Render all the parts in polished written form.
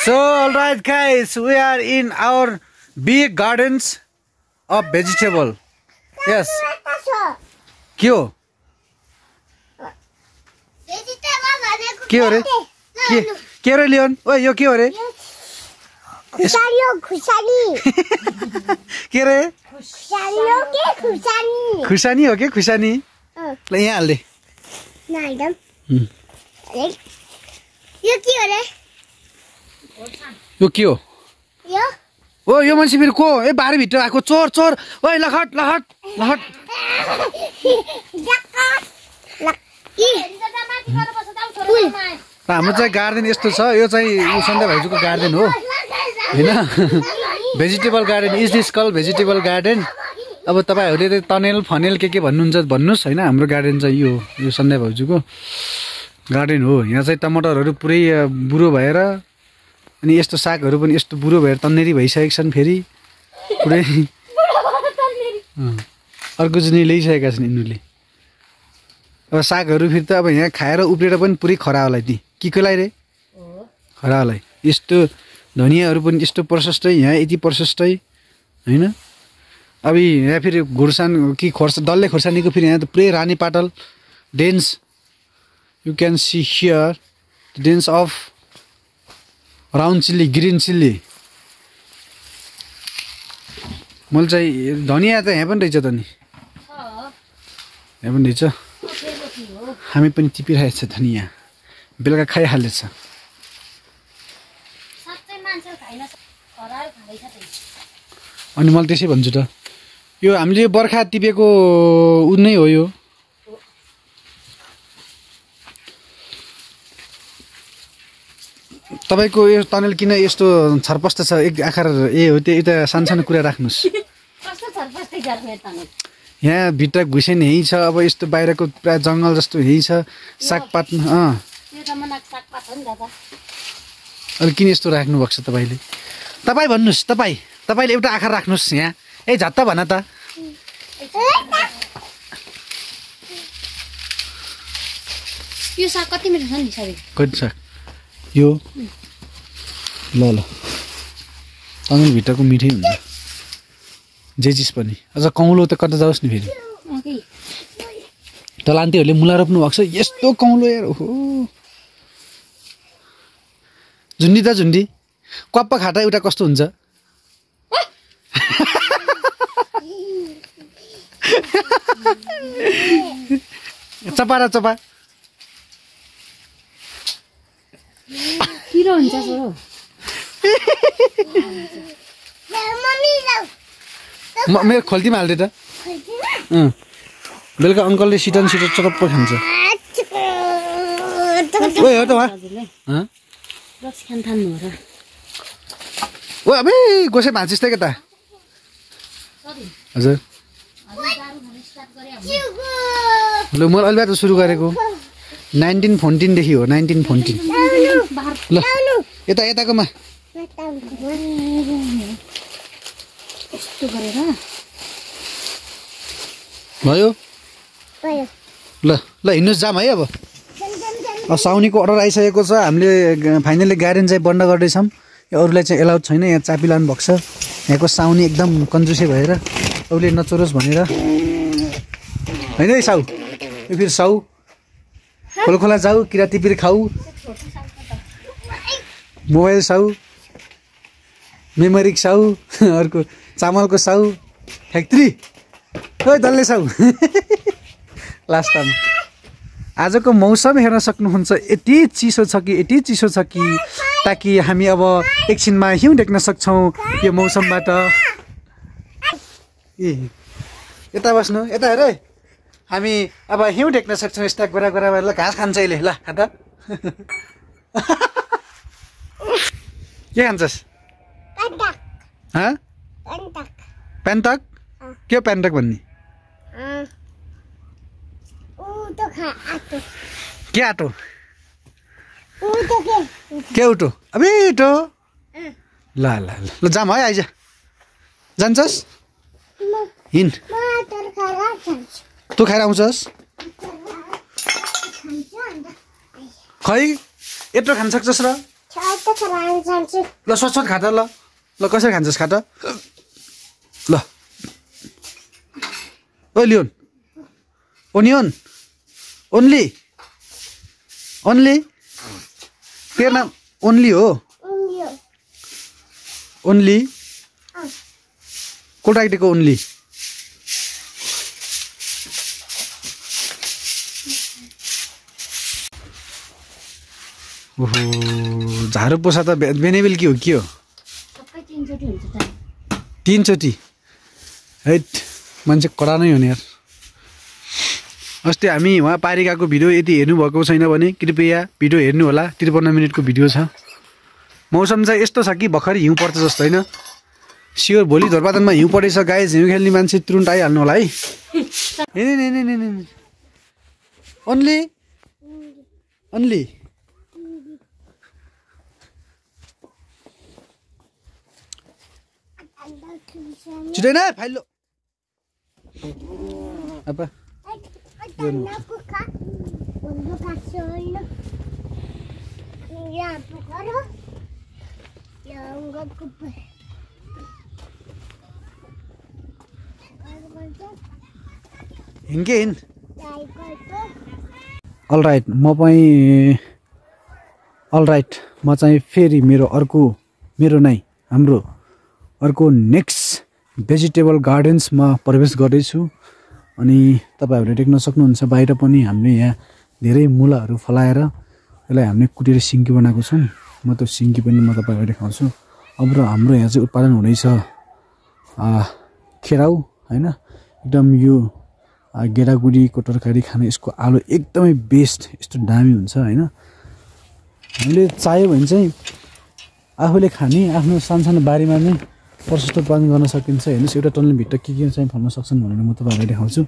So, alright guys, we are in our big gardens of vegetable. Yes. Kyo? Kyo re? Kyo re Leon? Oh, yo kyo re? खुसानी के रे? खुसानी हो के खुसानी? ल यहाँ हाल्दे। नाइडम यो के हो रे? यो के हो? यो ओ यो मान्छे फेरि को? ए बारी भित्र आएको चोर चोर। ओइ लखट लखट लखट। हाम्रो चाहिँ गार्डन यस्तो छ। यो चाहिँ सन्ध्या भाइजुको गार्डन हो हैन? Vegetable garden is this call vegetable garden. अब तपाईहरुले तनेल फनेल के भन्नुहुन्छ भन्नुस् हैन? हाम्रो गार्डन चाहिँ यो सन्ध्या भाइजुको गार्डन हो। यहाँ चाहिँ टमाटरहरु पुरै बुरो भएर अनि यस्तो सागहरु पनि यस्तो बुरो भएर तन्नेरी भइसकेका छन् फेरि पुरै अर्को जुनी ल्याइसकेका छन् यिनीहरुले। अब सागहरु फेरि त अब यहाँ खाएर उब्रेर पनि पुरै खरा होला ती के लाई रे? खरा होला। यस्तो धनियाहरु पनि यस्तो प्रशस्तै यहाँ यति प्रशस्तै हैन? अब यहाँ फेरि घुर्सान कि डल्ले खोर्सानीको फेरि यहाँ त पुरै रानी पाटल dense you can see here dense of round chilli green chilli. मैले चाहिँ धनिया त यहाँ पनि रहेछ त नि, यहाँ पनि रहेछ। हामी पनि टिपिरहेको छ धनिया, बेलुका खाइहालेछ। अनि मैले त्यसै भन्छु त यो हामीले बर्खा टिपेको उ नै हो। यो तपाईको यो तनेल किन यस्तो छरपस्ट छ? एक आखर हो त्यो यता सानसानो कुरा राख्नुस्। कस्तो छरपस्टै गर्ने तनेल? यहाँ भित्र घुसेन यही छ। अब यस्तो बाहिरको प्राय जंगल जस्तो यही छ। सागपात यो त मनाक सागपात हो नि दादा। अनि किन यस्तो राख्नु भएको छ तपाईले? तपाई भन्नुस्। तपाईले एउटा आखर राख्नुस् यहाँ। ए झट्ट भन त। यो साग कति मिठो छ नि सबै। कति साग? यो ल तनेल भित्रको मिठै हुन्छ जे चिज पनि। अझ कौलो त कता जाओस् नि फेरि। तलान्तीहरूले मुला रोप्नु भएको छ। यस्तो कौलो यार। ओहो झुन्डी त झुन्डी कप्पा खाटा एउटा कस्तो हुन्छ? चपा र चपा पिरो हुन्छ छोरो। मेरो खोल्टीमा हाल्दे त। बेलुका अङ्कलले सिटन चटप्प खान्छ। ओइ हो त वा रक्सी खान थाल्नु हो र? ओ अबे गोसे भाँचिस् त के त? हजुर ल मैले अहिले सुरु गरेको 1914 देखि हो। 1914 ल यता यताकोमा यस्तो गरेर भयो। ल ल हिँड्नुहोस् जाम है। अब साउनीको अर्डर आइसकेको छ। हामीले फाइनली गार्डन चाहिँ बन्द गर्दैछौँ। यो अरूलाई चाहिँ एलाउड छैन। यहाँ चापिलानु भएको छ। यहाँको साउनी एकदम कन्जुसे भएर अरूले नचोरोस् भनेर होइन है साउ। यो फेरि साउ खोला जाऊ किरा टिपिर खाऊ मोबाइल साउ मेमोरी साउ अर्को चामलको साउ फ्याक्ट्री ओ डल्ले साउ। लास्ट टाइम आजको मौसम हेर्न सक्नुहुन्छ। यति चिसो छ कि ताकि हामी अब एकछिनमा हिउँ देख्न सक्छौँ यो मौसमबाट। ए यता बस्नु यता हेर हामी अब हिउँ देख्न सक्छौँ। यस्ता गोरा गोरा ल घाँस खान्छ अहिले। ल खा त। के खान्छस्? पेन्टक के हो पेन्टक भन्ने? के आटो? के उठो? अबे उठो। ल ल ल जाम है। आइज जान्छस्? हिँड। तँ खाएर आउँछस्? खै यत्रो खान सक्छस् र? छाता खराब जान्छु ल स्वच्छ खा त ल ल कसरी खान्छस् खा त ल ओ लियोन ओनियन ओन्ली ओन्ली तेरो नाम ओन्ली हो उङ्गियो ओन्ली कोटाइटेको ओन्ली ओहो झाडु पोसा त बेनेबेल के हो सबै 3 चोटी हुन्छ त 3 चोटी हैट मान्छे कडा नै हो नि यार अस्ति हामी वहाँ पारिकाको भिडियो यदि हेर्नुभएको छैन भने कृपया भिडियो हेर्नु होला 53 मिनेटको भिडियो छ मौसम चाहिँ यस्तो छ कि भर्खर हिउँ पर्छ जस्तो होइन स्योर भोलि धरपातनमा हिउँ परेछ गाइज हिउँ खेल्ने मान्छे तुरुन्त आइहाल्नु होला है ओन्ली ओन्ली छिटै न फाइलो apa Buka untuk kasih ya buka ya enggak kuper हिँड्के हिँड अलराइट अलराइट म चाहिँ फेरि मेरो नै हाम्रो अर्को नेक्स्ट भेजिटेबल गार्डन्समा प्रवेश गर्दैछु अनि तपाईहरुले देख्न सक्नुहुन्छ बाहिर पनि हामीले यहाँ धेरै मुलाहरू फलाएर यसलाई हामीले कुटेर सिन्की बनाएको छौं म त्यो सिन्की पनि म तपाईहरुलाई देखाउँछु अब र हाम्रो यहाँ चाहिँ उत्पादन हुँदैछ खेराउ हैन एकदम यो गेडागुडीको तरकारी खान यसको आलु एकदमै बेस्ट यस्तो दामी हुन्छ हैन हामीले चाह्यो भने चाहिँ आफूले खाने आफ्नो सानसानो बारीमा नै प्रशस्त उत्पादन गर्न सकिन्छ हेर्नुस् एउटा टनल भित्र के चाहिँ फल्न सक्छन् भनेर म तपाईहरुलाई देखाउँछु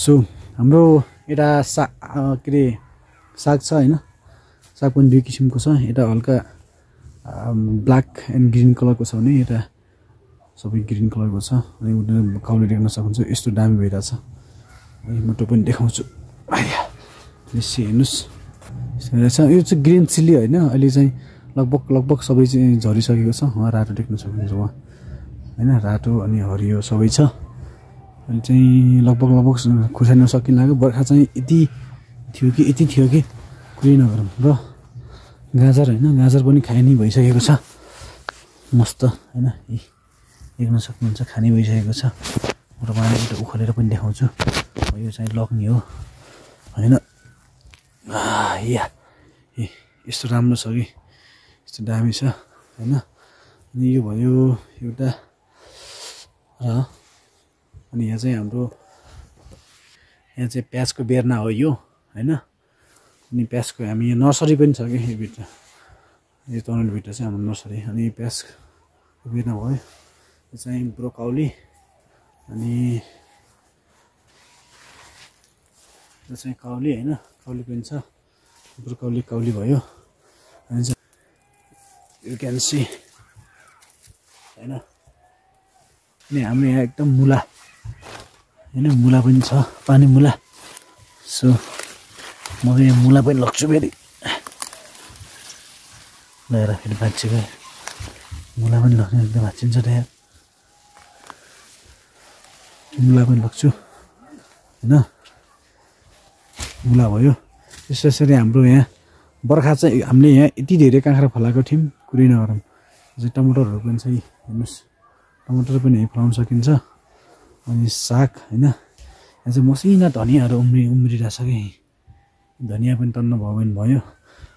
सो हाम्रो एउटा के रे साग छ हैन साग पनि दुई किसिमको छ एउटा हल्का ब्ल्याक एन्ड ग्रीन कलरको छ भने एउटा सबै ग्रीन कलरको छ अनि काउले देख्न सक्नुहुन्छ यस्तो दामी भइरहेछ अनि म त्यो पनि देखाउँछु आया यसो हेर्नुस् यो चाहिँ ग्रीन चिल्ली हैन अहिले चाहिँ लगभग सबै चाहिँ झरिसकेको छ रातो देख्न सक्नुहुन्छ वहाँ हैन रातो अनि हरियो सबै छ अनि चाहिँ लगभग खुर्सानी सकिन लाग्यो बर्खा चाहिँ यति थियो कि कुरै नगरौँ र गाजर हैन गाजर पनि खाइने भइसकेको छ मस्त हैन देख्न सक्नुहुन्छ खाने भइसकेको छ र मलाई एउटा उखालेर पनि देखाउँछु यो चाहिँ लग्ने हो हैन या यस्तो राम्रो छ कि यस्तो दामी छ हैन अनि यो भयो एउटा र अनि यहाँ चाहिँ हाम्रो यहाँ चाहिँ प्याजको बेर्ना हो यो हैन अनि प्याजको हामी यहाँ नर्सरी पनि छ कि यो भित्र यो टनल भित्र चाहिँ हाम्रो नर्सरी अनि प्याजको बेर्ना भयो यो चाहिँ ब्रोकाउली अनि यो चाहिँ काउली हैन काउली पनि छ ब्रोकाउली भयो अनि यु क्यान सी हैन अनि हाम्रो यहाँ एकदम मुला हैन मुला पनि छ पानी मुला सो म यहाँ मुला पनि लग्छु फेरि लिएर फेरि भाँच्चिएको मुला पनि लग्ने एकदम भाँचिन्छ त यहाँ मुला पनि लग्छु हैन मुला भयो त्यसरी हाम्रो यहाँ बर्खा चाहिँ हामीले यहाँ यति धेरै काँक्रा फलाएको थियौँ कुरै नगरौँ अझै टमाटरहरू पनि छ हेर्नुहोस् टमाटर पनि यही फलाउन सकिन्छ अनि साग हैन यहाँ चाहिँ मसिना धनियाँहरू उम्रिरहेछ कि धनियाँ पनि तन्न भयो भने भयो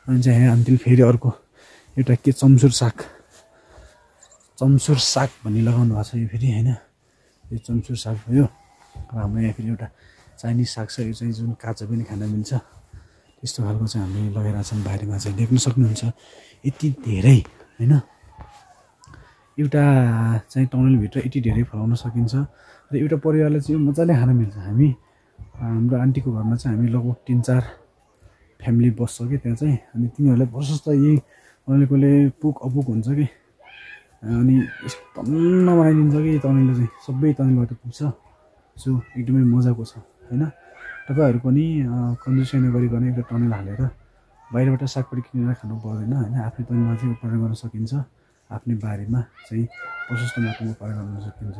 अनि चाहिँ यहाँ अन्तिम फेरि अर्को एउटा के चम्सुर साग भन्ने लगाउनु भएको छ यो फेरि हैन यो चम्सुर साग भयो र हाम्रो यहाँ फेरि एउटा चाइनिज साग छ यो चाहिँ जुन काँचो पनि खान मिल्छ त्यस्तो खालको चाहिँ हामीले लगाइरहेको छौँ बारीमा चाहिँ देख्न सक्नुहुन्छ यति धेरै हैन एउटा चाहिँ टनलभित्र यति धेरै फलाउन सकिन्छ र एउटा परिवारलाई चाहिँ मजाले खान मिल्छ हामी हाम्रो आन्टीको घरमा चाहिँ हामी लगभग 3-4 फ्यामिली बस्छ कि त्यहाँ चाहिँ अनि तिनीहरूलाई प्रशस्त यही अहिलेकोले पुक अपुक हुन्छ कि अनि तन्न बनाइदिन्छ कि टनलले चाहिँ सबै टनलबाट पुग्छ सो एकदमै मजाको छ हैन तपाईहरु पनि कन्जुसी नगरिकन एउटा टनल हालेर बाहिरबाट सागपात किनेर खानु पर्दैन होइन, आफ्नै तरिकामा चाहिँ उत्पादन गर्न सकिन्छ। आफ्नै बारीमा चाहिँ प्रशस्त मात्रामा उत्पादन गर्न सकिन्छ।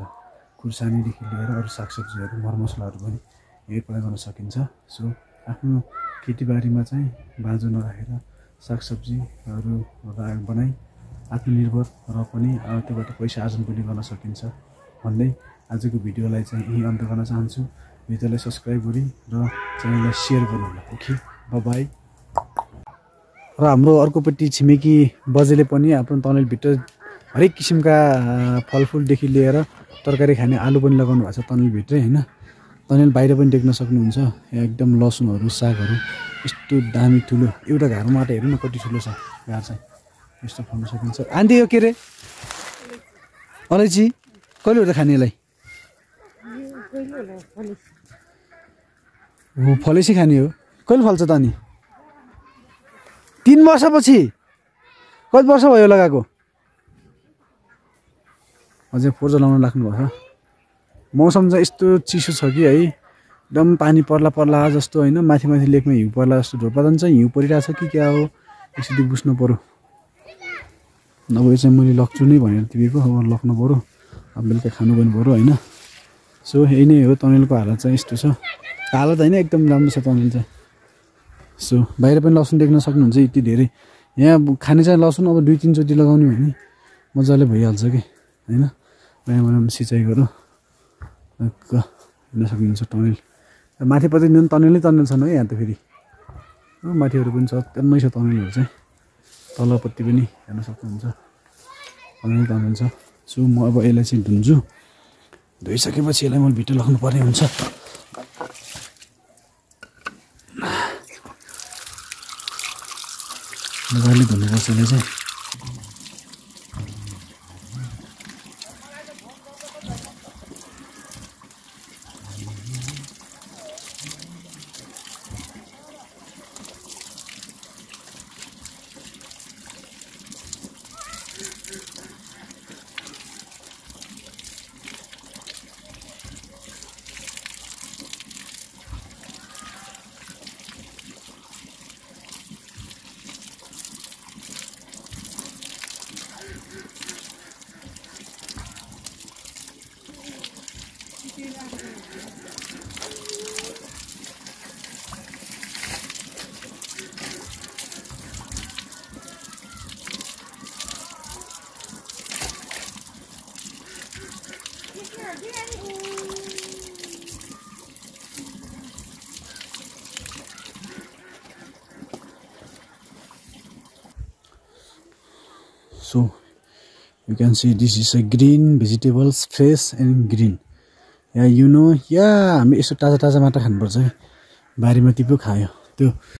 खुर्सानीदेखि लिएर अरू सागसब्जीहरू मरमसलाहरू पनि यही उत्पादन गर्न सकिन्छ। सो आफ्नो खेतीबारीमा चाहिँ बाँझो नराखेर सागसब्जीहरू बनाई आत्मनिर्भर र पनि त्योबाट पैसा आर्जन पनि गर्न सकिन्छ भन्दै आजको भिडियोलाई चाहिँ यही अन्त गर्न चाहन्छु। भिडियोलाई सब्सक्राइब गरी र च्यानललाई सेयर गर्नुहोला। Okay, by. र हाम्रो अर्कोपट्टि छिमेकी बजेले पनि आफ्नो तनेलभित्र हरेक किसिमका फलफुलदेखि लिएर तरकारी खाने आलु पनि लगाउनु भएको छ तनेलभित्रै होइन। तनेल बाहिर पनि देख्न सक्नुहुन्छ। एकदम लसुनहरू सागहरू यस्तो दामी ठुलो एउटा घारो माटो हेर्नु न कति ठुलो छ घार चाहिँ यस्तो खान सकिन्छ। आन्टी यो के अरे अलैँची कहिले हो त खानेलाई? हो फलेसी खाने हो। कहिले फल्छ त अनि? 3 वर्षपछि? कति वर्ष भयो लगाएको? अझै पोर्जा लाउन लाग्नुभएको छ। मौसम चाहिँ यस्तो चिसो छ कि है, एकदम पानी पर्ला जस्तो होइन, माथि लेकमा हिउँ पर्ला जस्तो ढोपादन चाहिँ हिउँ परिरहेछ कि क्या हो यसरी बुझ्नु पऱ्यो। नभए चाहिँ मैले लग्छु नै भनेर तिमीको अब लग्नु पऱ्यो, अब बेलुका खानु पनि पऱ्यो होइन। सो यही नै हो, तनेलको हालत चाहिँ यस्तो छ। हालत होइन एकदम राम्रो छ तनेल चाहिँ। सो बाहिर पनि लसुन देख्न सक्नुहुन्छ यति धेरै। यहाँ खाने चाहिँ लसुन अब 2-3 चोटि लगाउने भने मजाले भइहाल्छ कि होइन। बिहान सिँचाइ गरौँ हेर्न सक्नुहुन्छ तनेल। माथिपट्टि तनेलै तनेल छन् है यहाँ त फेरि। माथिहरू पनि छ, त्यहाँ छ तनेलहरू चाहिँ। तलपट्टि पनि हेर्न सक्नुहुन्छ तनेल छ। सो म अब यसलाई चाहिँ धुन्छु। धोइसकेपछि यसलाई मैले भित्र लग्नु पर्ने हुन्छ। मजाले धुनुपर्छ यसले चाहिँ। So you can see this is a green vegetables, fresh and green. Yeah, you know, yeah, हामी यसो ताजा ताजा मात्र खानुपर्छ। बारीमा टिप्यो खायो त्यो